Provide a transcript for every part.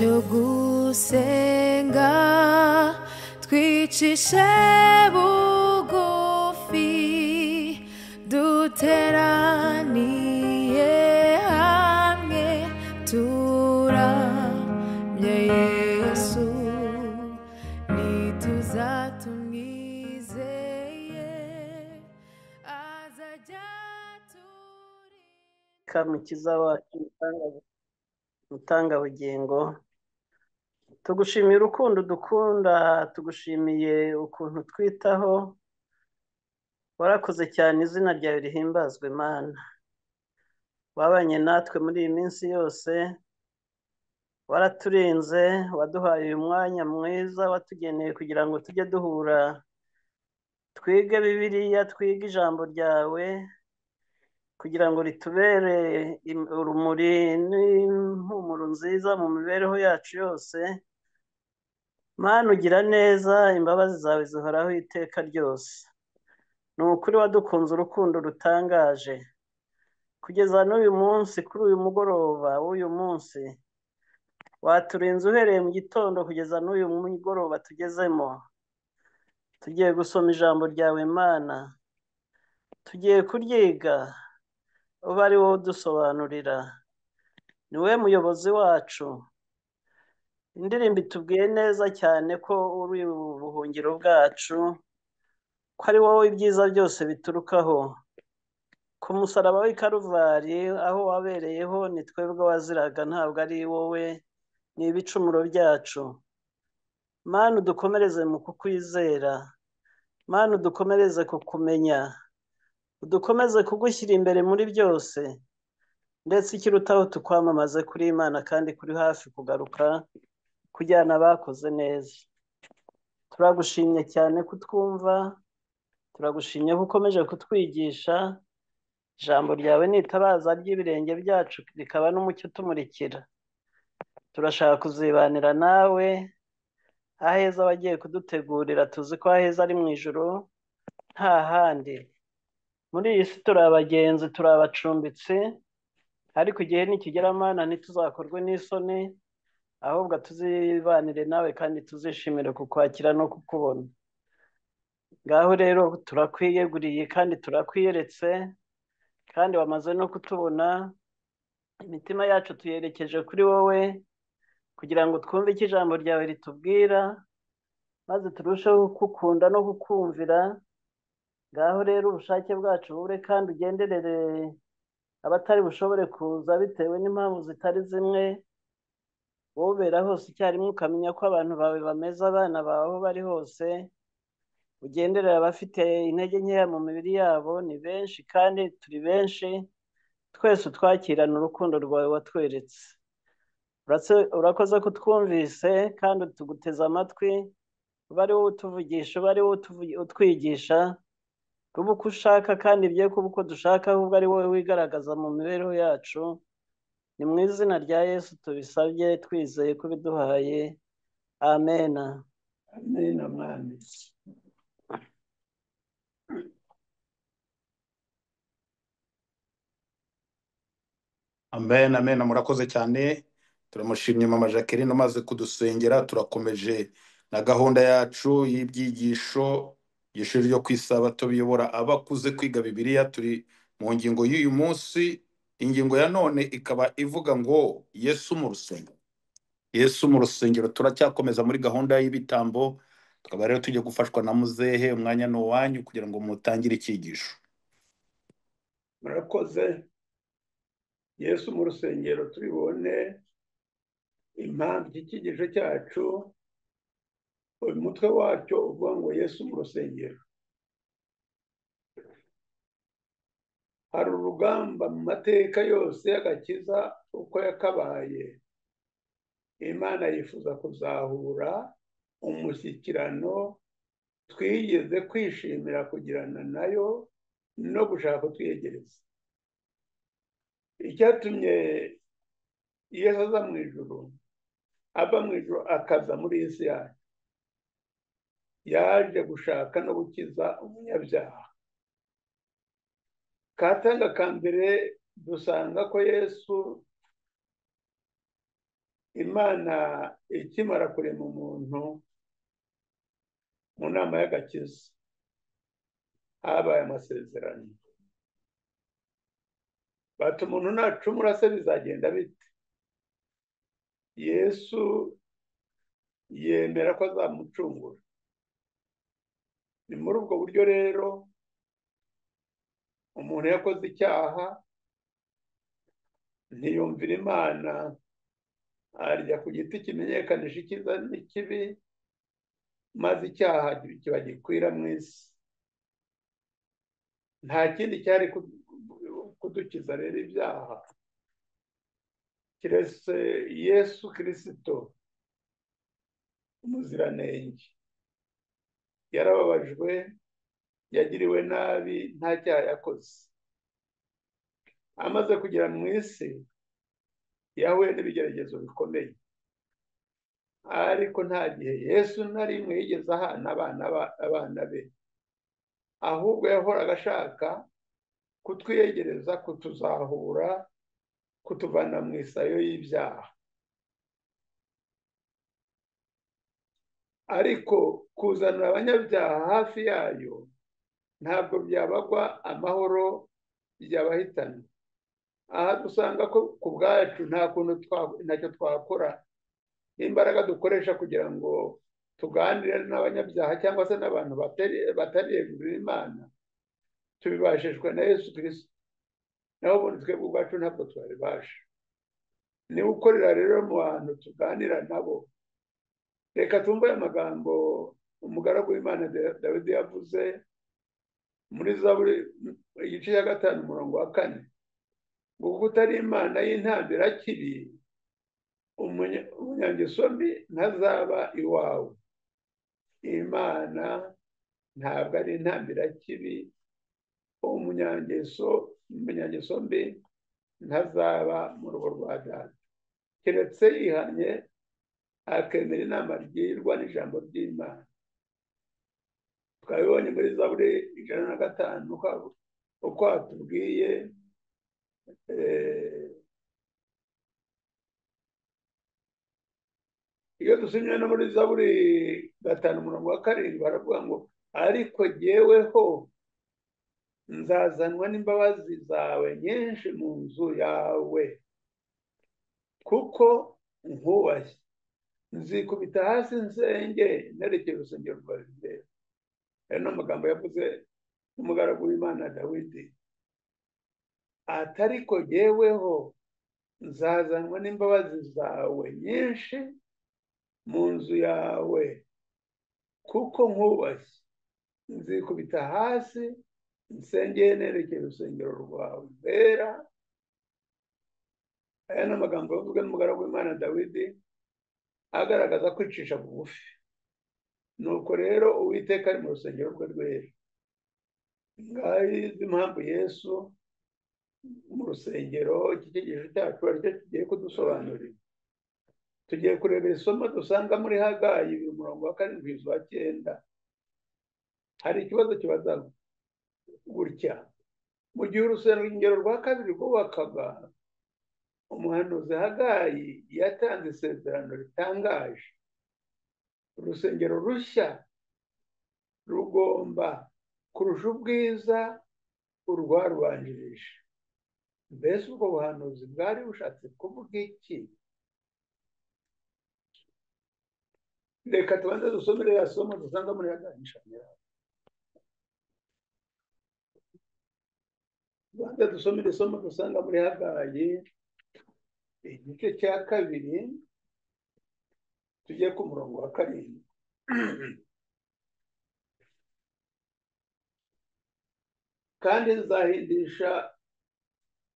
cyo gusenga twicishe bugufi duteraniye hamwe turamye Yesu nituzatumwizeye azajya Mukiza wacu mutangabugingo tugushimiye urukundo dukunda tugushimiye ukuntu twitaho warakoze cyane izina ryawe rihimbazwe Mana wabanye natwe muri iyi minsi yose waraturinze waduhaye uyu mwanya mwiza watugeneye kugira ngo tujye duhura twige Bibiliya twige ijambo ryawe kugira ngo ritubere urumuri n'impumuro nziza mu mibereho yacu yose Mana ugira neza imbabazi zawe zihoraho iteka ryose ni ukuri wadukunze urukundo rutangaje kugeza n'uyu munsi kuri uyu mugoroba w'uyu munsi waturinze uhereye mu gitondo kugeza n'uyu mugoroba tugezemo tugiye gusoma ijambo ryawe Mana tugiye kuryiga uba ari wowe udusobanurira ni we muyobozi wacu indirimbo itubwiye neza cyane ko uri ubuhungiro bwacu ko ari wowe ibyiza byose biturukaho ku musaraba w'i Karuvari aho wabereyeho ni twebwe waziraga ntabwo ari wowe ni ibicumuro byacu Mana udukomereze mu kukwizera Mana udukomereze kukumenya udukomeze kugushyira imbere muri byose ndetse ikirutaho tukwamamaze kuri Imana kandi kuri hafi kugaruka kujyana abakoze neza turagushimye cyane kutwumva turagushimye ko ukomeje kutwigisha ijambo ryawe ni itabaza ry'ibirenge byacu rikaba n'umucyo utumurikira turashaka kuzibanira nawe aheza wagiye kudutegurira tuzi ko aheza ari mu ijuru nta handi muri iyi si turi abagenzi turi abacumbitsi ariko igihe nikigera Mana ntituzakorwe n'isoni ahubwo tuzibanire nawe kandi tuzishimire kukwakira no kukubona ngaho rero turakwiyeguriye kandi turakwiyeretse kandi wamaze no kutubona imitima yacu tuyerekeje kuri wowe kugira ngo twumve icyo ijambo ryawe ritubwira maze turusheho kukunda no kukumvira ngaho rero ubushake bwacu bure kandi ugenderere abatari bushobore kuza bitewe n'impamvu zitari zimwe wowe ubera hose icyarimwe ukamenya ko abantu bawe bameze abana bawe aho bari hose ugenderera abafite intege nkeya mu mibiri yabo ni benshi kandi turi benshi twese utwakirana urukundo rwawe watweretse urakoze kutwumvise kandi tuguteze amatwi uba ari wowe utuvugisha uba ari wowe utwigisha kuba uko ushaka kandi ibyo kuba uko dushaka ahubwo ari wowe wigaragaza mu mibereho yacu ni mu izina rya Yesu tubisabye twizeye ko biduhaye amen amen amen amen amen murakoze cyane turamushimye mama Jacqueline umaze kudusengera turakomeje na gahunda yacu y'ibyigisho ishuri ryo kwisabato biyobora abakuze kwiga Bibiliya turi mu ngingo y'uyu munsi ingingo ya none ikaba ivuga ngo Yesu mu rusengero Yesu mu rusengero turacyakomeza muri gahunda y'ibitambo tukaba rero tujye gufashwa na muzehe umwanya no wanyu kugira ngo mutangire icyigisho murakoze Yesu mu rusengero turibone impamvu y'icyigisho cyacu uyu mutwe wacyo uvuga ngo Yesu mu rusengero hari urugamba mu mateka yose y'agakiza uko yakabaye Imana yifuza kuzahura umushyikirano twigeze kwishimira kugirana nayo no gushaka kutwiyegereza icyatumye Yesu aza mu ijuru ava mu ijuru akaza muri iyi si yacu yaje gushaka no gukiza umunyabyaha katanga ka mbere dusanga ko Yesu imana ikimara kurema umuntu mu nama y'agakiza habaye amasezerano bati umuntu nacumura se bizagenda bite? Yesu yemera ko azamucungura. Ni muri ubwo buryo rero umuntu yakoze icyaha ntiyumvira imana, arya ku giti kimenyekanisha icyiza n'ikibi, maze icyaha kiba gikwira mu isi. Nta kindi cyari kudukiza rero ibyaha kiretse Yesu Kristo umuziranenge. Yarababajwe, yagiriwe nabi, nta cyaha yakoze. Amaze kugera mu isi yahuye n'ibigeragezo bikomeye, ariko nta gihe Yesu na rimwe yigeze ahana abana be, ahubwo yahoraga ashaka kutwiyegereza, kutuzahura, kutuvana mu isayo y'ibyaha. Ariko kuzanira abanyabyaha hafi yayo ntabwo byabagwa amahoro, byabahitana. Aha dusanga ko ku bwacu ntacyo twakora, imbaraga dukoresha kugira ngo tuganire n'abanyabyaha cyangwa se n'abantu batariyegurira Imana, tubibashishwa na Yesu Kristo. Naho ubundi twebwe ubwacu ntabwo twabibasha. Niwe ukorera rero mu bantu tuganira nabo. Reka tumve aya magambo umugaragu w'Imana Dawidi yavuze muri Zaburi igice cya 5 umurongo wa 4, ngo kuko utari Imana y'intambirakibi, umunyangeso mbi ntazaba iwawe. Imana ntabwo ari intambirakibi, umunyangeso mbi ntazaba mu rugo rwa Data, keretse yihanye akemera inama ryirwa n'ijambo ry'Imana. Twabibonye muri Zaburi 105 uko atubwiye iyo dusomye no muri Zaburi 5 umurongo wa 7 baravuga ngo ariko jyeweho nzazanwa n'imbabazi zawe nyinshi mu nzu yawe, kuko nkubashye. Nzikubita hasi nsenge nerekeye urusengero rwawe rwera. Ayo ni amagambo yavuze n'umugaragu w'Imana Dawidi. Atariko jyeweho nzazanwa n'imbabazi zawe nyinshi mu nzu yawe, kuko nkubashye. Nzikubita hasi nsengeye nerekeye urusengero rwawe rwera. Aya ni amagambo yavuzwe n'umugaragu w'Imana Dawidi agaragaza kwicisha bugufi. Nuko rero Uwiteka ari mu rusengero rwe rwera. Ngaho impamvu Yesu mu rusengero, iki cyigisho cyacu aricyo kigiye kudusobanurira. Tugiye kurebera isomo dusanga muri Hagayi 7:9. Hari ikibazo kibaza gutya: mu gihe urusengero rwa kabiri rwubakaga, umuhanuzi Hagayi yatanze isezerano ritangaje. Urusengero rushya rugomba kurusha ubwiza urwarubanjirije. Mbese ubwo buhanuzi bwari bushatse kuvuga iki? Reka tubanze dusomere ya somo dusanga muri Hagayi. Tubanze dusomere isomo dusanga muri Hagayi igice cya 2 tujye ku murongo wa 7. Kandi nzahindisha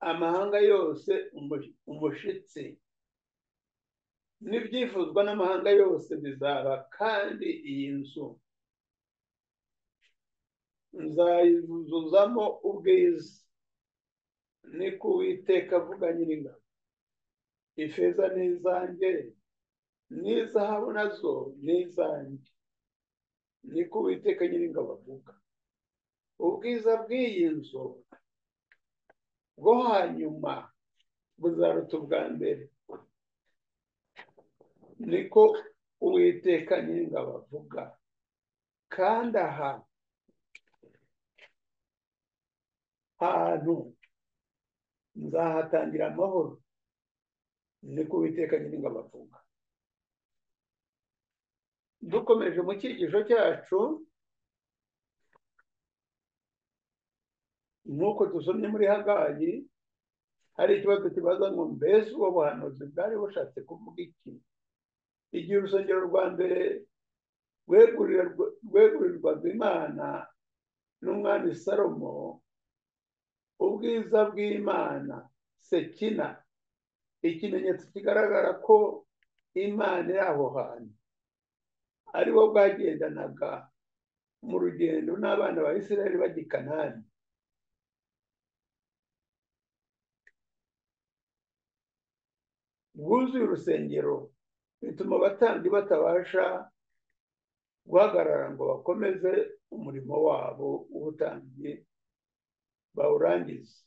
amahanga yose umushitsi, n'ibyifuzwa n'amahanga yose bizaba, kandi iyi nzu nzayuzuzamo ubwiza, niko Uwiteka avuga Nyiringabo. Ifeza ni izanjye, n'izahabu nazo ni izanjye, niko Uwiteka Nyiringabo avuga. Ubwiza bw'iyi nzu bwo hanyuma buzaruta ubwa mbere, niko Uwiteka Nyiringabo avuga. Kandi aha hantu nzahatangira amahoro, niko Uwiteka Nyiringabo avuga. Dukomeje mu cyigisho cyacu, nk'uko dusomye muri Hagayi, hari ikibazo kibaza ngo mbese ubwo buhanuzi bwari bushatse kuvuga iki? Igihe urusengero rwa mbere rwegurirwaga Imana n'umwami Salomo, ubwiza bw'Imana Sekina, ikimenyetso kigaragara ko Imana iri aho hantu, ari bo bwagendanaga mu rugendo n'abana ba Isirayeli bajya i Kanani. Bwuzuye urusengero bituma abatambyi batabasha guhagarara ngo bakomeze umurimo wabo w'ubutambyi bawurangize.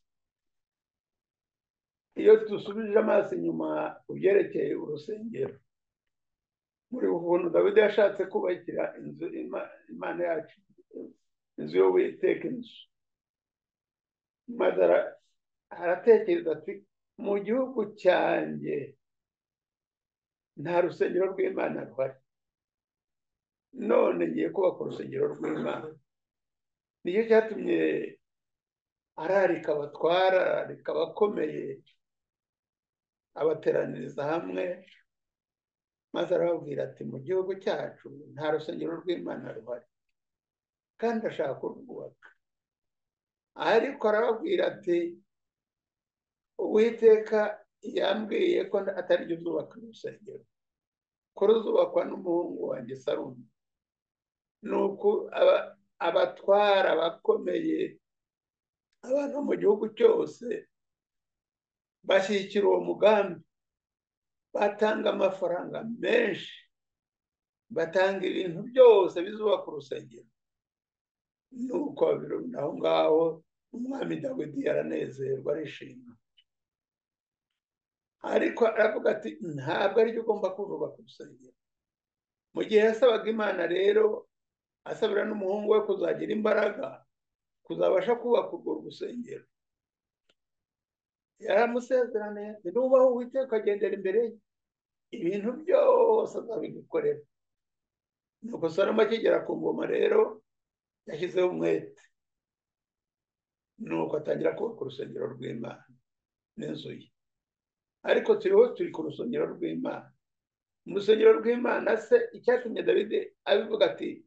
Iyo dusubije amaso inyuma ku byerekeye urusengero, muri ukuntu Dawidi yashatse kubakira inzu Imana yacu, inzu y'Uwiteka, inzu, maze aratekereza ati mu gihugu cyanjye nta rusengero rw'Imana ruhari, none ngiye kubaka urusengero rw'Imana. Nicyo cyatumye ararika abatwara, ararika abakomeye, abateraniriza hamwe, maze arababwira ati mu gihugu cyacu nta rusengero rw'Imana ruhari kandi ashaka kurwubaka. Ariko arababwira ati Uwiteka yambwiye ko atari byo uzubaka urusengero, ko ruzubakwa n'umuhungu wanjye Salomo. Nuko abatwara, abakomeye, abantu mu gihugu cyose bashyigikira uwo mugambi, batanga amafaranga menshi, batanga ibintu byose bizubaka urusengero. Nuko aho ngaho umwami Dawidi yaranezerwa, arishima. Ariko aravuga ati ntabwo aribyo ugomba kubaka urusengero. Mu gihe yasabaga Imana rero, asabira n'umuhungu we kuzagira imbaraga kuzabasha kubaka urwo rusengero, yaramusezeraniye ati nubaho Uwiteka agendera imbere ye, ibintu byose azabigukorera. Nuko Salomo akigera ku ngoma rero yashyizeho umwete, nuko atangira kubaka urusengero rw'Imana n'inzu ye. Ariko turi ku rusengero rw'Imana. Mu rusengero rw'Imana se icyatumye Dawidi abivuga ati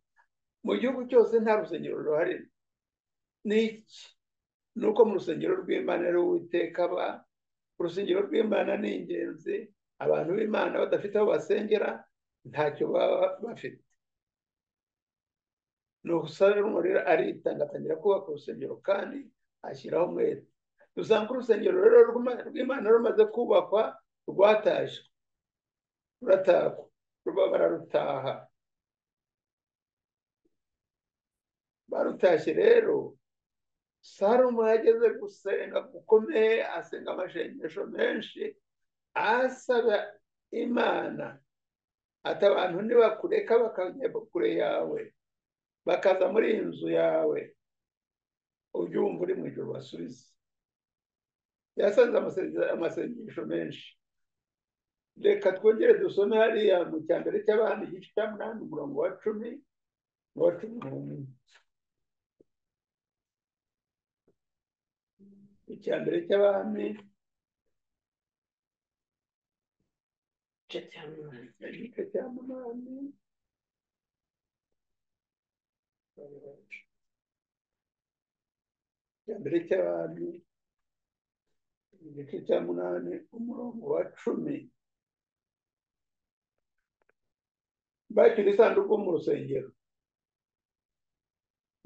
mu gihugu cyose nta rusengero ruhari ni iki? Nuko mu rusengero rw'Imana rero Uwiteka aba. Urusengero rw'Imana ni ingenzi. Abantu b'Imana badafite aho basengera ntacyo baba bafite. Nuko Salomo rero aritanga, atangira kubaka urusengero kandi ashyiraho umwete. Dusanga urusengero rero rw'Imana rumaze kubakwa, rwatashywe, ruratakwa, bararutaha. Barutashye rero, Salomo yageze gusenga gukomeye, asenga amashengesho menshi, asaba Imana ati abantu nibakureka bakajya kure yawe, bakaza muri iyi nzu yawe, ujye wumva uri mu ijuru basubize. Yasanze amasengesho menshi. Reka twongere dusome hariya mu cyambere cy'Abami igice cya 8 umurongo wa 10 n'uwa 11. Icyambere cy'Abami igice cya 8 icyambere cy'Abami igice cya 8 umurongo wa 10. Bashyira isanduku mu rusengero,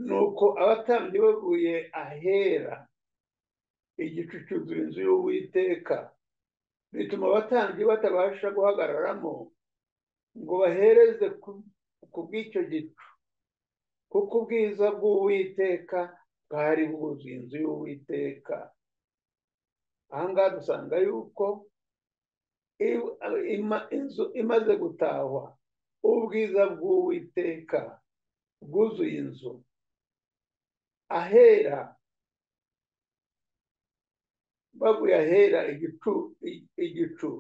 nuko abatambyi bavuye ahera, igicu cyuzura inzu y'Uwiteka, bituma abatambyi batabasha guhagararamo ngo bahereze ku bw'icyo gicu, kuko ubwiza bw'Uwiteka bwari bwuzuye inzu y'Uwiteka. Aha ngaha dusanga yuko inzu imaze gutahwa, ubwiza bw'Uwiteka bwuzuye inzu. Ahera, bavuye ahera, igicu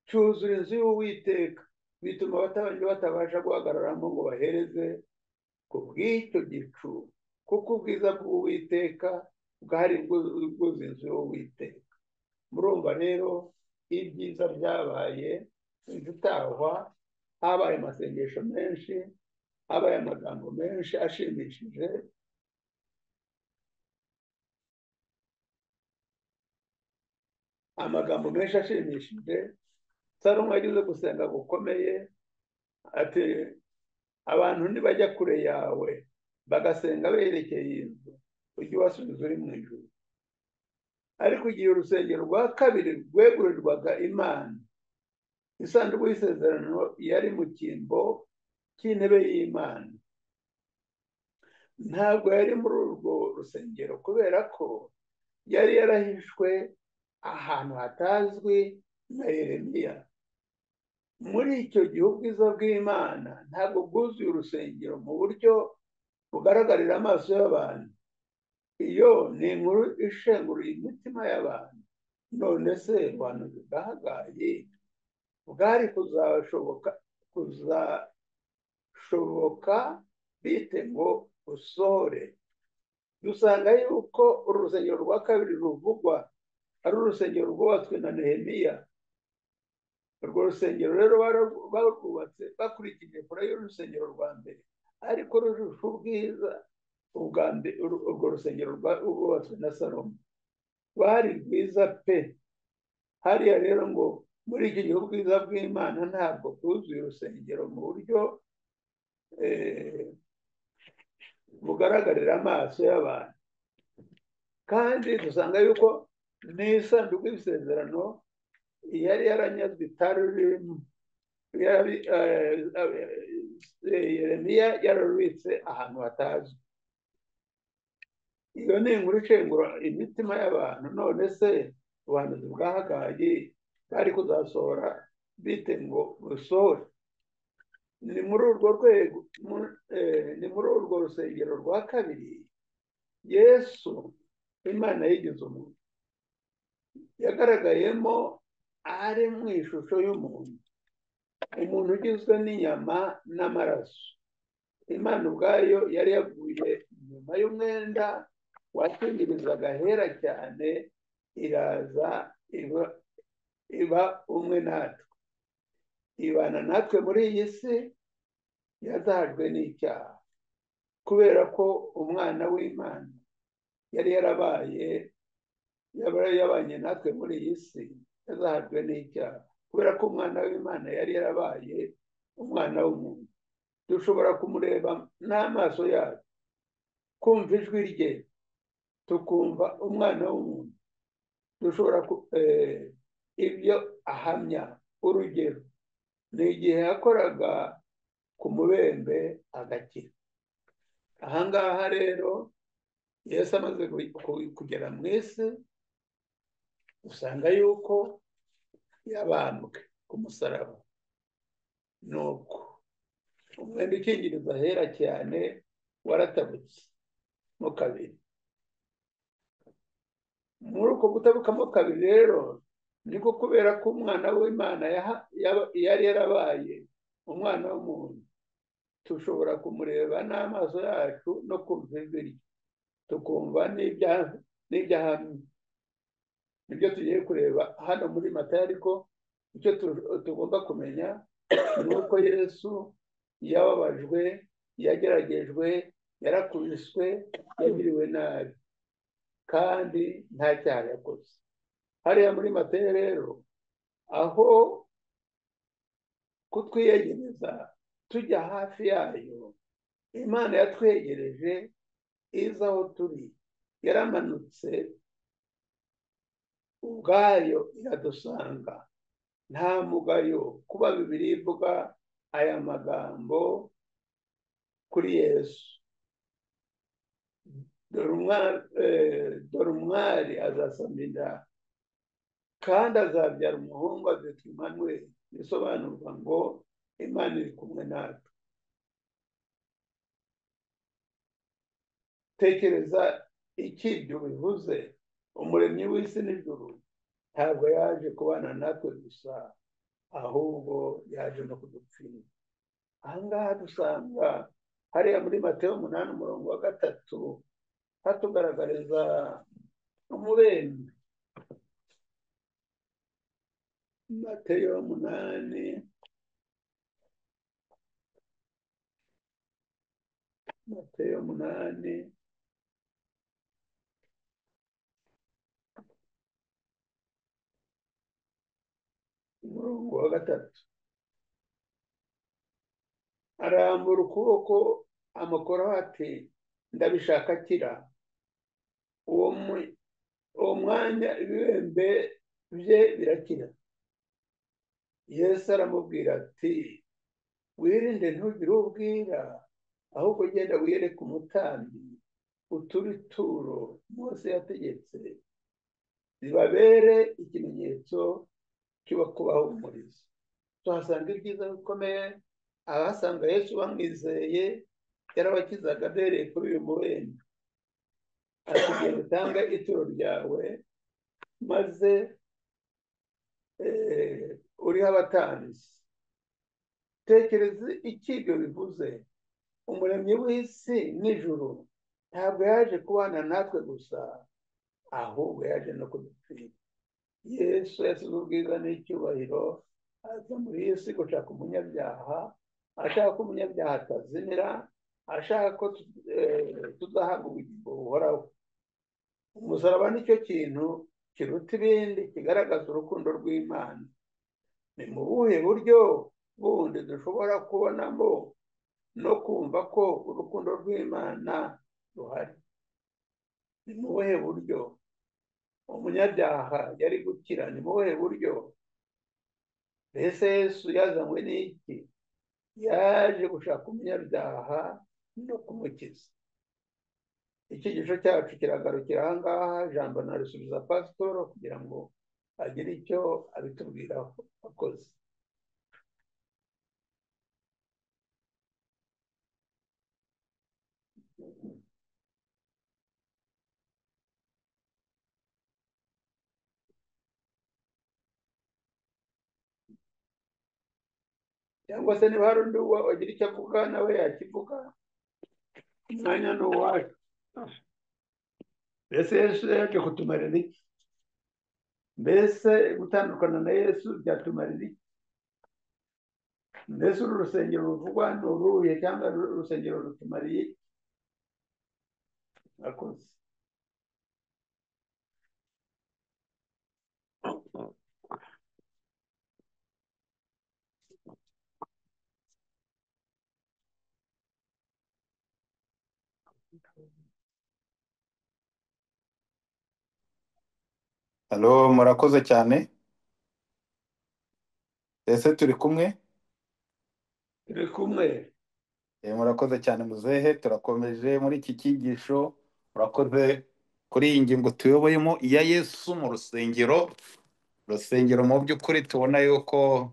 cyuzura inzu y'Uwiteka, bituma abatambyi batabasha guhagararamo ngo bahereze ku bw'icyo gicu, kuko ubwiza bw'Uwiteka bwari bwuzuye inzu y'Uwiteka. Murumva rero ibyiza byabaye, gutahwa, habaye amasengesho menshi, habaye amagambo menshi ashimishije, Salomo yagize gusenga gukomeye, ati abantu nibajya kure yawe bagasenga berekeye inzu, ujye ubasubiza uri mu ijuru. Ariko igihe urusengero rwa kabiri rwegurirwaga Imana, isanduku y'isezerano yari mu cyimbo cy'intebe y'Imana. Ntabwo yari muri urwo rusengero kubera ko yari yarahishwe ahantu hatazwi na Yeremiya. Muri icyo gihe ubwiza bw'Imana ntabwo bwuzuye urusengero mu buryo bugaragarira amaso y'abantu. Iyo ni inkuru ishenguruye imitima y'abantu. None se ubuhanuzi bwa Hagayi bwari kuzashoboka bite ngo usore? Dusanga yuko urusengero rwa kabiri ruvugwa ari urusengero rwubatswe na Nehemiya. Urwo rusengero rero barwubatse bakurikije kure y'urusengero rwa mbere, ariko rurusha ubwiza urwo rusengero rwubatswe na Salomo. Rwari rwiza pe. Hariya rero ngo muri iki gihe ubwiza bw'Imana ntabwo bwuzuye urusengero mu buryo bugaragarira amaso y'abantu. Kandi dusanga yuko n'isanduku y'isezerano yari yaranyazwe, itari ririmo. Yeremiya yararubitse ahantu hatazwi. Iyo ni inkuru ishengura imitima y'abantu. None se ubuhanuzi bwa Hagayi bari kuzasohora bite ngo busohore? Ni muri urwo rwego, ni muri urwo rusengero rwa kabiri Yesu, Imana yigize umuntu, yagaragayemo ari mu ishusho y'umuntu, umuntu ugizwe n'inyama n'amaraso. Imana ubwayo yari yavuye inyuma y'umwenda wakingirizaga ahera cyane, iraza iba umwe natwe, ibana natwe muri iyi si yazahajwe n'icyaha. Kubera ko umwana w'Imana yari yabanye natwe muri iyi si, yazahajwe n'icyaha. Kubera ko umwana w'Imana yari yarabaye umwana w'umuntu, dushobora kumureba n'amaso yacu, kumva ijwi rye, tukumva umwana w'umuntu, dushobora ibyo ahamya. Urugero ni igihe yakoraga ku mubembe agakira. Ahangaha rero Yesu amaze kugera mu isi, usanga yuko yabambwe ku musaraba. Nuko umwenda ukingiriza ahera cyane waratabutse mo kabiri. Muri uko gutabukamo kabiri rero niko kubera ko umwana w'Imana yari yarabaye umwana w'umuntu, dushobora kumureba n'amaso yacu no kumva ijwi rye, tukumva n'ibyahamya. Nibyo tugiye kureba hano muri Matayo. Ariko icyo tugomba kumenya ni uko Yesu yababajwe, yageragejwe, yarakubiswe, yagiriwe nabi, kandi nta cyaha yakoze. Hariya muri Matayo rero, aho kutwiyegereza tujya hafi yayo, Imana yatwegereje iza aho turi, yaramanutse ubwayo iradusanga. Nta mugayo kuba Bibiliya ivuga aya magambo kuri Yesu: dore umwari azasama inda, kandi azabyara umuhungu azitwa Imanuweli, bisobanurwa ngo Imana iri kumwe natwe. Tekereza iki ibyo bivuze. Umuremyi w'isi n'ijuru ntabwo yaje kubana natwe gusa, ahubwo yaje no kudupfira. Aha ngaha dusanga hariya muri Mateyo 8:3 hatugaragariza umuremyi. Mateyo 8, Mateyo 8 umurongo wa 3, arambura ukuboko amukoraho ati ndabishaka akira. Uwo mwanya ibibembe bye birakira. Yesu aramubwira ati wirinde ntugire ubwira, ahubwo genda wiyereke umutambyi uture ituro Mose yategetse, ribabere ikimenyetso kiba kubahumuriza. Tuhasanga ibyiza bikomeye. Abasanga Yesu bamwizeye yarabakizaga abereye kuri uyu muremyi. Ati genda utange ituro ryawe maze uriho abatanzi. Tekereza iki ibyo bivuze. Umuremyi w'isi n'ijuru ntabwo yaje kubana natwe gusa, ahubwo yaje no kudupfira. Yesu yasize ubwiza n'icyubahiro aza muri iyi si gushaka umunyabyaha, ashaka ko umunyabyaha atazimira, ashaka ko tuzahabwa ubugingo buhoraho. Umusaraba nicyo kintu kiruta ibindi kigaragaza urukundo rw'Imana. Ni mu buhe buryo bundi dushobora kubonamo no kumva ko urukundo rw'Imana ruhari? Ni mu buhe buryo umunyabyaha yari gukira? Ni mu buhe buryo? Mbese Yesu yazanywe n'iki? Yaje gushaka umunyabyaha no kumukiza. Icyigisho cyacu kiragarukira aha ngaha. Ijambo narisubiza pasitoro kugira ngo agire icyo abitubwiraho. Akoze. Cyangwa se niba hari undi wagira icyo avuga nawe yakivuga. Umwanya ni uwacu. Mbese Yesu yaje kutumarira iki? Mbese gutandukana na Yesu byatumarira iki? Mbese uru rusengero ruvugwa ni uruhe, cyangwa urusengero rutumariye iki? Akoze. Halo, murakoze cyane. Ese turi kumwe? Turi kumwe. Murakoze cyane muzehe, turakomeje muri iki cyigisho. Murakoze kuri iyi ngingo tuyoboyemo iya Yesu mu rusengero. Urusengero mu by'ukuri tubona yuko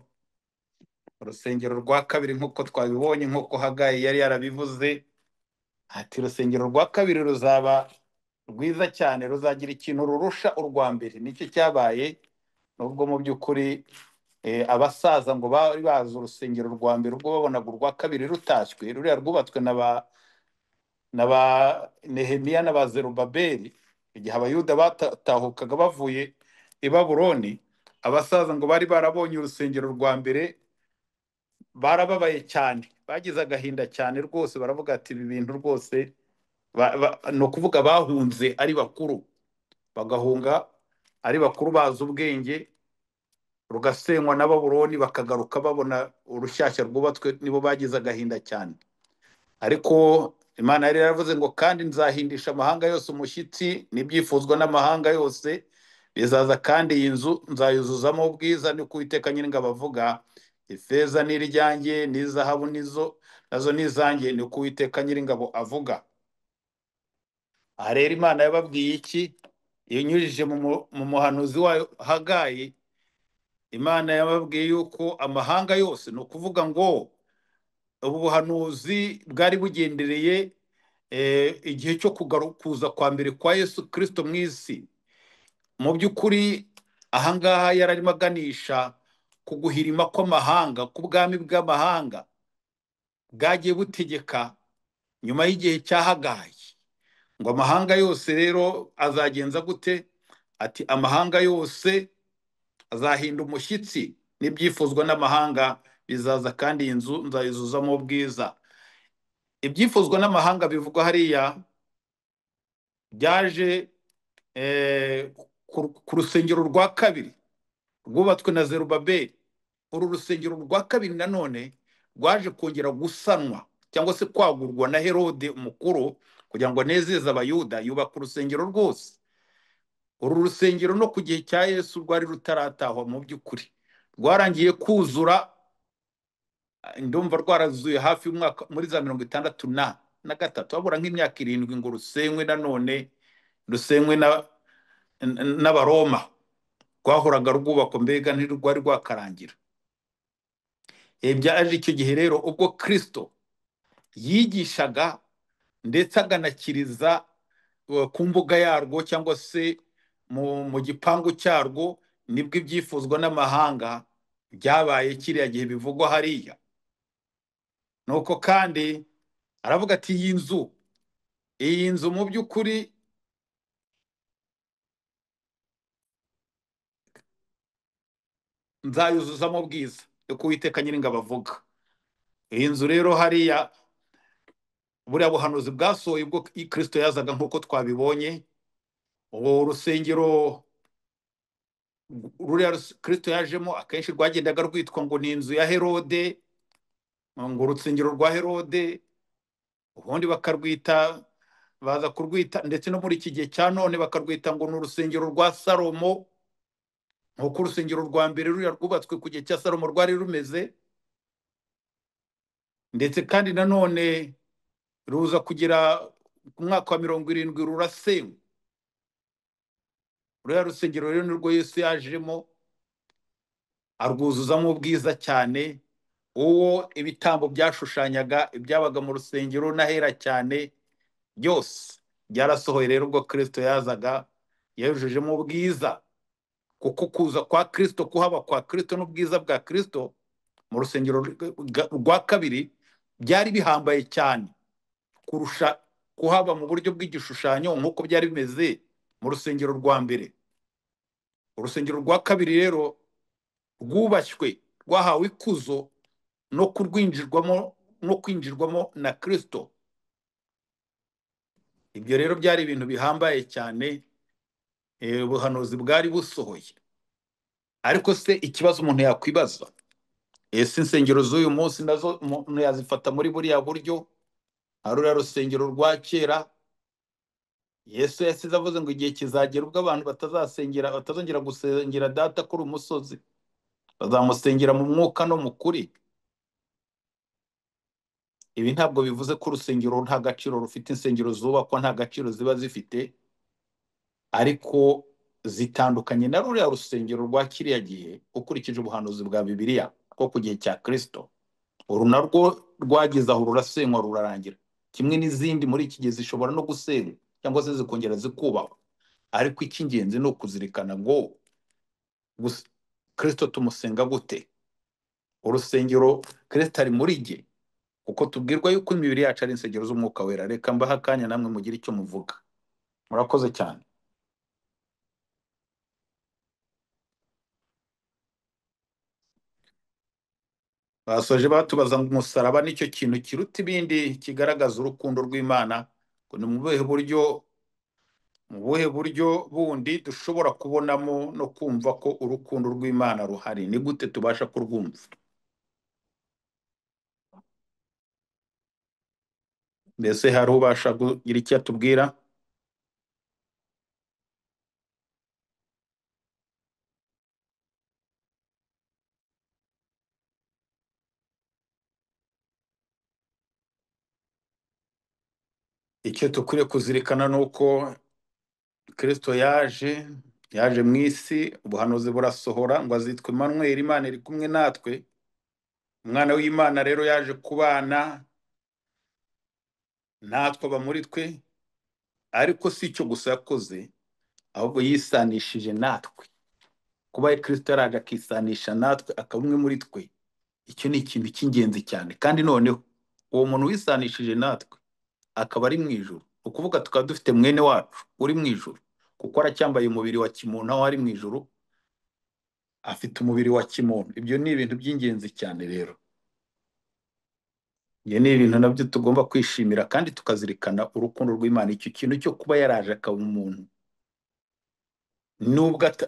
urusengero rwa kabiri nk'uko twabibonye, nk'uko Hagayi yari yarabivuze, ati urusengero rwa kabiri ruzaba rwiza cyane, ruzagira ikintu rurusha urwa mbere. Nicyo cyabaye, nubwo mu by'ukuri abasaza ngo bari bazi urusengero rwa mbere, ubwo babonaga urwa kabiri rutashywe, ruriya rwubatswe na ba Nehemiya na ba Zerubabeli, igihe abayuda batahukaga bavuye i Babuloni. Abasaza ngo bari barabonye urusengero rwa mbere, barababaye cyane, bagize agahinda cyane rwose. Baravuga ati ibi bintu rwose, ni ukuvuga bahunze ari bakuru, bagahunga ari bakuru bazi ubwenge, rugasenywa na Babuloni, bakagaruka babona urushyashya rwubatswe, nibo bagize agahinda cyane. Ariko Imana yari yaravuze ngo kandi nzahindisha amahanga yose umushyitsi, n'ibyifuzwa n'amahanga yose bizaza, kandi iyi nzu nzayuzuzamo ubwiza. Ni Uwiteka Nyiringabo avuga. Ifeza ni iryanjye n'izahabu nazo ni izanjye, ni Uwiteka Nyiringabo avuga. Aha rero Imana yababwiye iki? yanyujije mu muhanuzi wayo Hagayi. Imana yababwiye yuko amahanga yose, ni ukuvuga ngo ubu buhanuzi bwari bugendereye igihe cyo kuza kwa mbere kwa Yesu Kristo mu isi. Mu by'ukuri ahangaha yari arimo aganisha ku guhirima kw'amahanga, k'ubwami bw'amahanga bwagiye butegeka nyuma y'igihe cya Hagayi. Ngo amahanga yose rero azagenza gute? Ati amahanga yose azahinda umushyitsi, n'ibyifuzwa n'amahanga bizaza, kandi iyi nzu nzayizuzamo ubwiza. Ibyifuzwa n'amahanga bivugwa hariya byaje ku rusengero rwa kabiri rwubatswe na Zerubabeli. Uru rusengero rwa kabiri nanone rwaje kongera gusanwa cyangwa se kwagurwa na Herode umukuru kugira ngo anezeze abayuda, yubaka urusengero rwose. Uru rusengero no ku gihe cya Yesu rwari rutaratahwa, mu by'ukuri rwarangiye kuzura. Ndumva rwarazuye hafi y'umwaka muri za 63, habura nk'imyaka 7 ngo rusenywe nanone, rusenywe n'Abaroma. Rwahoraga rwubakwa, mbega ntirwari rwakarangira. Byaje icyo gihe rero ubwo Kristo yigishaga ndetse aganakiriza ku mbuga yarwo cyangwa se mu gipangu cyarwo, nibwo ibyifuzwa n'amahanga byabaye kiriya gihe bivugwa hariya. Nuko kandi aravuga ati iyi nzu mu by'ukuri nzayuzuzamo ubwiza, uko Uwiteka Nyiringabo avuga. Iyi nzu rero hariya, buriya buhanuzi bwasohoye ubwo Kristo yazaga nk'uko twabibonye. Ubu rusengero ruriya Kristo yajemo akenshi rwagendaga rwitwa ngo ni inzu ya Herode, ngo urusengero rwa Herode, ubundi bakarwita, baza kurwita ndetse no muri iki gihe cya none bakarwita ngo ni urusengero rwa Salomo, nk'uko urusengero rwa mbere ruriya rwubatswe ku gihe cya Salomo rwari rumeze. Ndetse kandi nanone ruza kugera ku mwaka wa 70 rurasenywa. Ruriya rusengero rero nirwo Yesu yajemo arwuzuzamo ubwiza cyane. Uwo ibitambo byashushanyaga ibyabaga mu rusengero n'ahera cyane byose byarasohoye rero ubwo Kristo yazaga, yujujemo ubwiza. Kuko kuza kwa Kristo, kuhaba kwa Kristo n'ubwiza bwa Kristo mu rusengero rwa kabiri byari bihambaye cyane kurusha kuhaba mu buryo bw'igishushanyo nk'uko byari bimeze mu rusengero rwa mbere. Urusengero rwa kabiri rero rwubashywe, rwahawe ikuzo no kurwinjirwamo no kwinjirwamo na Kristo. Ibyo rero byari ibintu bihambaye cyane, ubuhanuzi bwari busohoye. Ariko se ikibazo umuntu yakwibaza, ese insengero z'uyu munsi nazo umuntu yazifata muri buriya buryo? Ruriya rusengero rwa kera Yesu yasize avuze ngo igihe kizagera ubwo abantu batazongera gusengera data kuri umusozi, bazamusengera mu mwuka no mu kuri. Ibi ntabwo bivuze ko urusengero nta gaciro rufite, insengero zubakwa nta gaciro ziba zifite, ariko zitandukanye na ruriya rusengero rwa kiriya gihe ukurikije ubuhanuzi bwa Bibiliya ko ku gihe cya Kristo. Uru narwo rwageze aho rurasenywa rurarangira, kimwe n'izindi muri iki gihe zishobora no gusenywa cyangwa se zikongera zikubakwa. Ariko icy'ingenzi ni ukuzirikana ngo Kristo tumusenga gute? Urusengero Kristo ari muri jye, kuko tubwirwa yuko imibiri yacu ari insengero z'Umwuka Wera. Reka mbaha akanya namwe mugire icyo muvuga. Murakoze cyane. Basoje batubaza ngo umusaraba nicyo kintu kiruta ibindi kigaragaza urukundo rw'Imana, ngo ni mu buhe buryo bundi dushobora kubonamo no kumva ko urukundo rw'Imana ruhari? Ni gute tubasha kurwumva? Mbese hari ubasha kugira icyo atubwira? Icyo dukwiriye kuzirikana ni uko Kristo yaje mu isi, ubuhanuzi burasohora ngo azitwa Emmanuel, Imana iri kumwe natwe. Umwana w'Imana rero yaje kubana natwe, aba muri twe, ariko si icyo gusa yakoze, ahubwo yisanishije natwe. Kuba Kristo yaraje akisanisha natwe, akaba umwe muri twe, icyo ni ikintu cy'ingenzi cyane. kandi noneho uwo muntu wisanishije natwe akaba ari mu ijuru, ukuvuga tukaba dufite mwene wacu uri mu ijuru, kuko aracyambaye umubiri wa kimuntu. aho ari mu ijuru afite umubiri wa kimuntu. Ibyo ni ibintu by'ingenzi cyane rero. Ibyo ni ibintu nabyo tugomba kwishimira kandi tukazirikana urukundo rw'Imana. Icyo kintu cyo kuba yaraje akaba umuntu,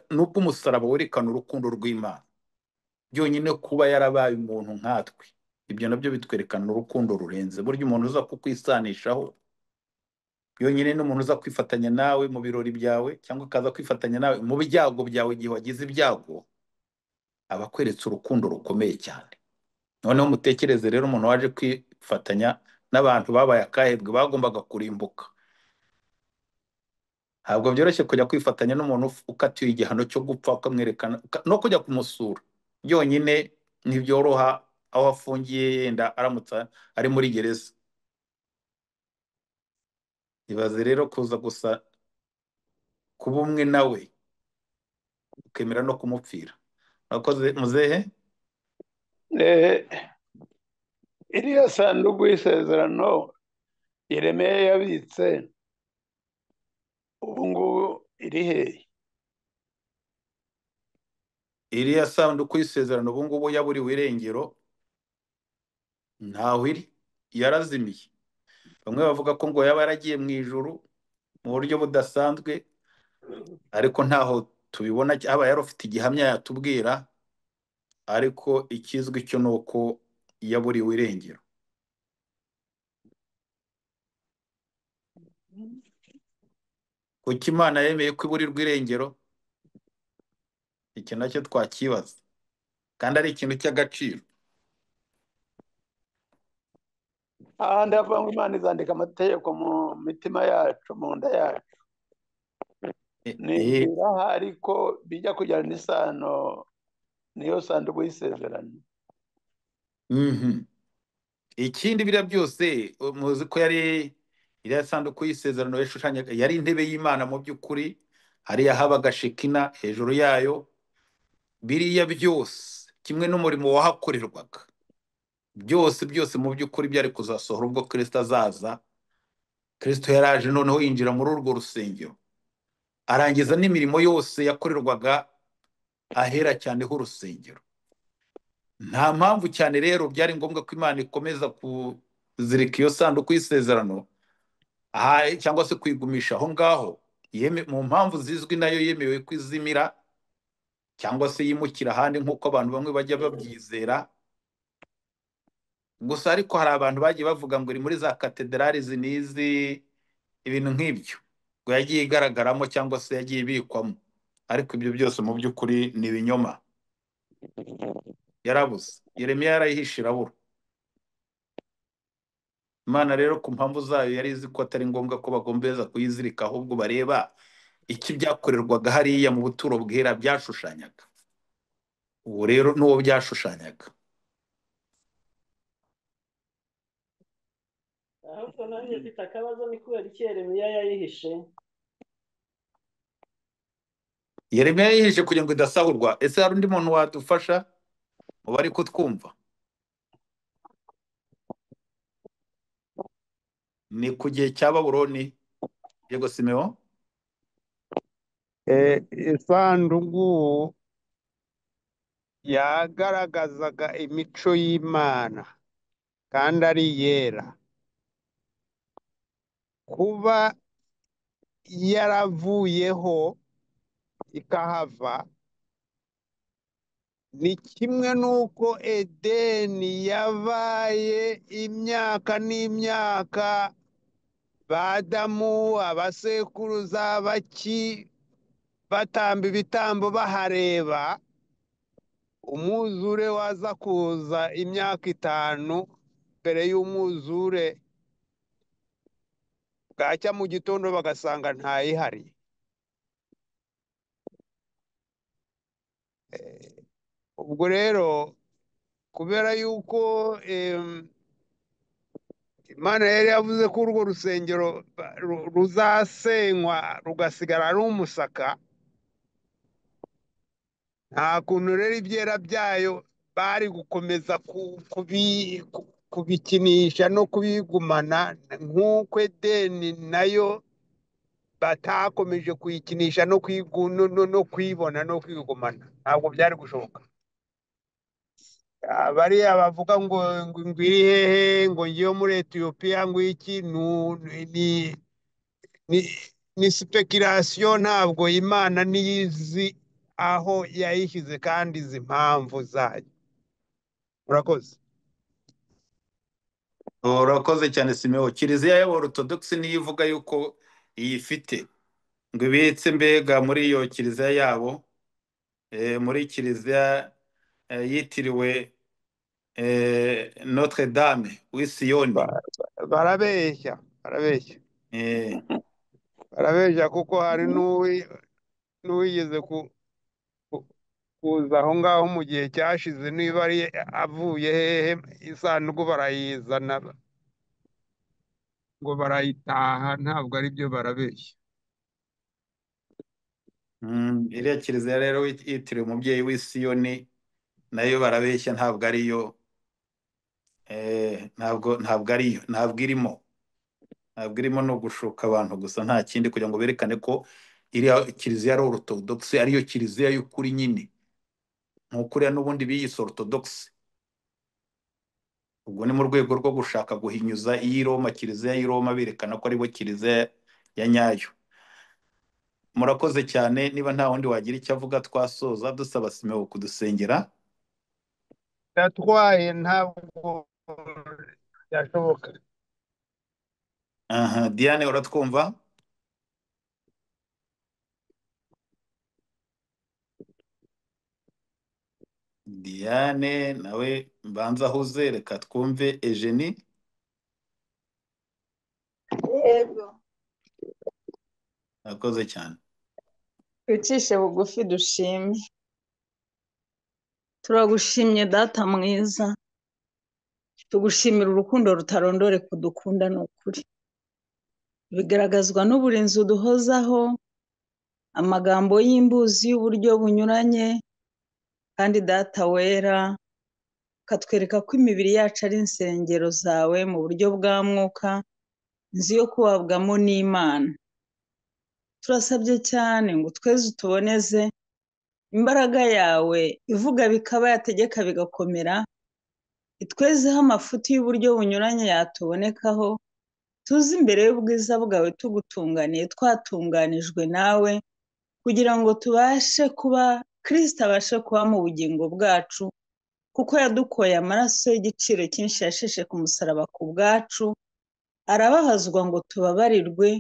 nubwo umusaraba werekana urukundo rw'Imana, byonyine kuba yarabaye umuntu nkatwe, ibyo nabyo bitwerekana urukundo rurenze. Burya umuntu uza kukwisanishaho, byonyine n'umuntu uza kwifatanya nawe mu birori byawe, cyangwa akaza kwifatanya nawe mu byago byawe igihe wagize ibyago, aba akweretse urukundo rukomeye cyane. Noneho mutekereze rero umuntu waje kwifatanya n'abantu babaye akahebwe, bagombaga kurimbuka. Ntabwo byoroshye kujya kwifatanya n'umuntu ukatiwe igihano cyo gupfa, ukamwerekana no kujya kumusura, byonyine ntibyoroha aho afungiye, yenda aramutse ari muri gereza. Ibaze rero kuza gusa kuba umwe nawe, ukemera no kumupfira. Murakoze muzehe. iriya sanduku y'isezerano Yeremiya yabitse ubu ngubu iri hehe? Iriya sanduku y'isezerano ubu ngubu yaburiwe irengero, ntaho iri, yarazimiye. Bamwe bavuga ko ngo yaba yaragiye mu ijuru mu buryo budasanzwe, ariko ntaho tubibona. Aba yari ufite igihamya yatubwira, ariko ikizwi cyo ni uko yaburiwe irengero. Kuki Imana yemeye ko iburirwa irengero? Iki nacyo twakibaza, kandi ari ikintu cy'agaciro. ahandi havuga ngo Imana izandika amategeko mu mitima yacu, mu nda yacu. Nibwira aha ariko bijya kujyana n'isano niyo sanduku y'isezerano. Ikindi biriya byose muzi ko yari iriya sanduku y'isezerano yashushanyaga, yari intebe y'Imana mu by'ukuri. Hariya habaga Shekina hejuru yayo. Biriya byose kimwe n'umurimo wahakorerwaga, byose mu by'ukuri byari kuzasohora ubwo Kristo azaza. Kristo yaraje noneho yinjira muri urwo rusengero, arangiza n'imirimo yose yakorerwaga ahera cyane h'urusengero. Nta mpamvu cyane rero byari ngombwa ko Imana ikomeza kuzirika iyo sanduku y'isezerano, cyangwa se kuyigumisha aho ngaho. Mu mpamvu zizwi, nayo yemewe kwizimira cyangwa se yimukira ahandi, nk'uko abantu bamwe bajya babyizera. Gusa ariko hari abantu bagiye bavuga ngo iri muri za katedrali zinizi, ibintu nk'ibyo, ngo yagiye igaragaramo cyangwa se yagiye ibikwamo. Ariko ibyo byose mu by'ukuri ni ibinyoma. Yarabuze. Yeremiya yarayihishe irabura. Imana rero ku mpamvu zayo yari izi ko atari ngombwa ko bagombeza kuyizirika, ahubwo bareba iki byakorerwaga hariya mu buturo bwera byashushanyaga. Ubu rero n'uwo byashushanyaga. ahubwo nanjye mfite akabazo, ni kubera iki Yeremiya yayihishe? Yeremiya yayihishe kugira ngo idasahurwa. Ese hari undi muntu wadufasha mu bari kutwumva? Ni ku gihe cya Babuloni. Yego Simeon? isanduku yagaragazaga imico y'Imana kandi ari iyera. Kuba yaravuyeho ikahava ni kimwe n'uko Edeni yabaye imyaka n'imyaka, b'Adamu abasekuruza batamba ibitambo bahareba. Umwuzure waza kuza imyaka 5 mbere y'umwuzure, bwacya mu gitondo bagasanga ntayihari. ubwo rero kubera yuko Imana yari yavuze ko urwo rusengero ruzasenywa rugasigara ari umusaka, nta kuntu rero ibyera byayo bari gukomeza kubikinisha no kubigumana, nk'uko Edeni nayo batakomeje kuyikinisha no kwibona no kwigumana, ntabwo byari gushoboka. Bariya bavuga ngo iri hehe, ngo ngiyo muri Etiyopiya, ngo iki ni speculation, ntabwo Imana niyizi aho yayishyize kandi izi impamvu zayo. Murakoze. urakoze cyane Simeon. Kiliziya y'Aborotodogisi niyo ivuga yuko iyifite ngo ibitse mbega muri iyo kiliziya yabo, muri kiliziya yitiriwe Notre Dame w'i Siyoni. Barabeshya kuko hari n'uwigeze kuza aho ngaho mu gihe cyashize, niba ari avuye hehe, isanduku barayizana ngo barayitaha, ntabwo ari byo, barabeshya. Iriya kiliziya rero yitiriwe umubyeyi w'i Siyoni nayo barabeshya, ntabwo ariyo, ntabwo irimo no gushuka abantu gusa, nta kindi, kugira ngo berekane ko iriya kiliziya ari orthodoxe, ariyo kiliziya y'ukuri nyine, nk'ukuriya n'ubundi biyise orthodoxe. Ubwo ni mu rwego rwo gushaka guhinyuza iy'i Roma, kiliziya y'i Roma, berekana ko aribo kiliziya ya nyayo. Murakoze cyane. Niba nta wundi wagira icyo avuga, twasoza dusaba Simeon kudusengera. Yatwaye, ntabwo byashoboka. Diane, uratwumva? Diane nawe mbanza ahuze, reka twumve Eugenie. Yego, Murakoze cyane. twicishe bugufi dushime. Turagushimye Data mwiza, tugushimira urukundo rutarondore kudukunda, ni ukuri bigaragazwa n'uburinzi uduhozaho, amagambo y'imbuzi y'uburyo bunyuranye, kandi Data wera ukatwereka ko imibiri yacu ari insengero zawe mu buryo bwa mwuka, inzu yo kubabwamo n'Imana. Turasabye cyane ngo tweze utuboneze, imbaraga yawe ivuga bikaba, yategeka bigakomera, itwezeho amafuti y'uburyo bunyuranye yatubonekaho, tuzi imbere y'ubwiza bwawe tugutunganiye, twatunganijwe nawe, kugira ngo tubashe kuba, Kristo abashe kuba mu bugingo bwacu, kuko yadukoye amaraso y'igiciro cyinshi yasheshe ku musaraba ku bwacu, arababazwa ngo tubabarirwe.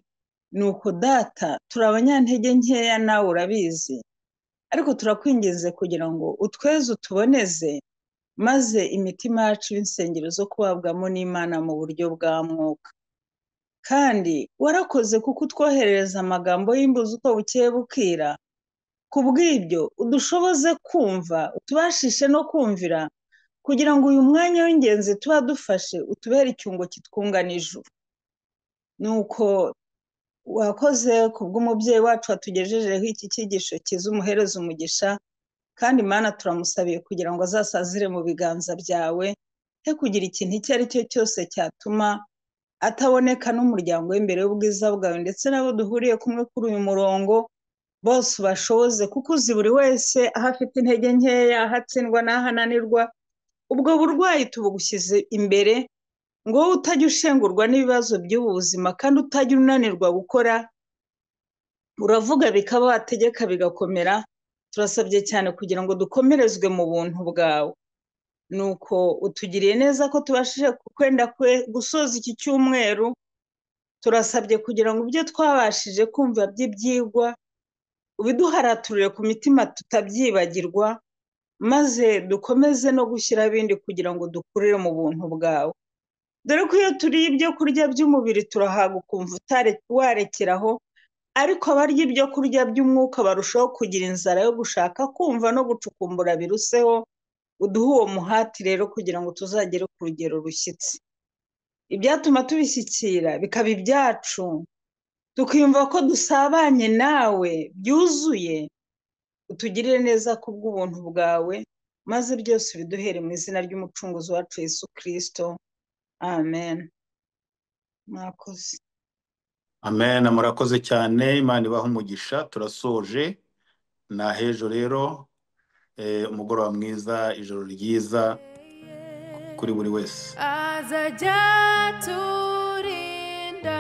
Nuko Data, turi abanyantege nkeya, nawe urabizi, ariko turakwinginze kugira ngo utweze utuboneze, maze imitima yacu insengero zo kubabwamo n'Imana mu buryo bwa mwuka. Kandi warakoze kuko utwoherereza amagambo y'imbuzi uko bukeye bukira, kubw'ibyo udushoboze kumva, utubashishe no kumvira, kugira ngo uyu mwanya w'ingenzi tuba dufashe utubere icyungo kitwungana ijuru. Nuko wakoze kubw'umubyeyi wacu watugejejeho iki cyigisho cyiza, umuhereza umugisha, kandi Mana turamusabiye kugira ngo azasazire mu biganza byawe, he kugira ikintu icyo ari cyo cyose cyatuma ataboneka n'umuryango w'imbere y'ubwiza bwawe, ndetse n'abo duhuriye kumwe kuri uyu murongo bose ubashoboze, kuko uzi buri wese aho afite intege nkeya, aho atsindwa n'aho ananirwa. Ubwo burwayi tubugushyize imbere, ngo wowe utajya ushengurwa n'ibibazo by'ubu buzima, kandi utajya unanirwa gukora, uravuga bikaba, wategeka bigakomera. Turasabye cyane kugira ngo dukomerezwe mu buntu bwawe. Nuko utugiriye neza ko tubashije kwenda gusoza iki cyumweru, turasabye kugira ngo ibyo twabashije kumva by'ibyigwa ubiduharaturire ku mitima tutabyibagirwa, maze dukomeze no gushyira ibindi kugira ngo dukurire mu buntu bwawe. Dore ko iyo turiye ibyo kurya by'umubiri turahaga ukumva warekeraho, ariko abarya ibyo kurya by'umwuka barushaho kugira inzara yo gushaka kumva no gucukumbura biruseho, uduhe uwo muhati rero kugira ngo tuzagere ku rugero rushyitse, ibyatuma tubishyikira bikaba ibyacu, tukiyumva ko dusabanye nawe byuzuye, utugirire neza kubw'ubuntu bwawe, maze byose ubiduhere mu izina ry'umucunguzi wacu Yesu Kristo, amen. Mwakoze. amen. Murakoze cyane, Imana ibaha umugisha. Turasoje na hejo rero, umugoroba mwiza, ijoro ryiza kuri buri wese. azajya turinda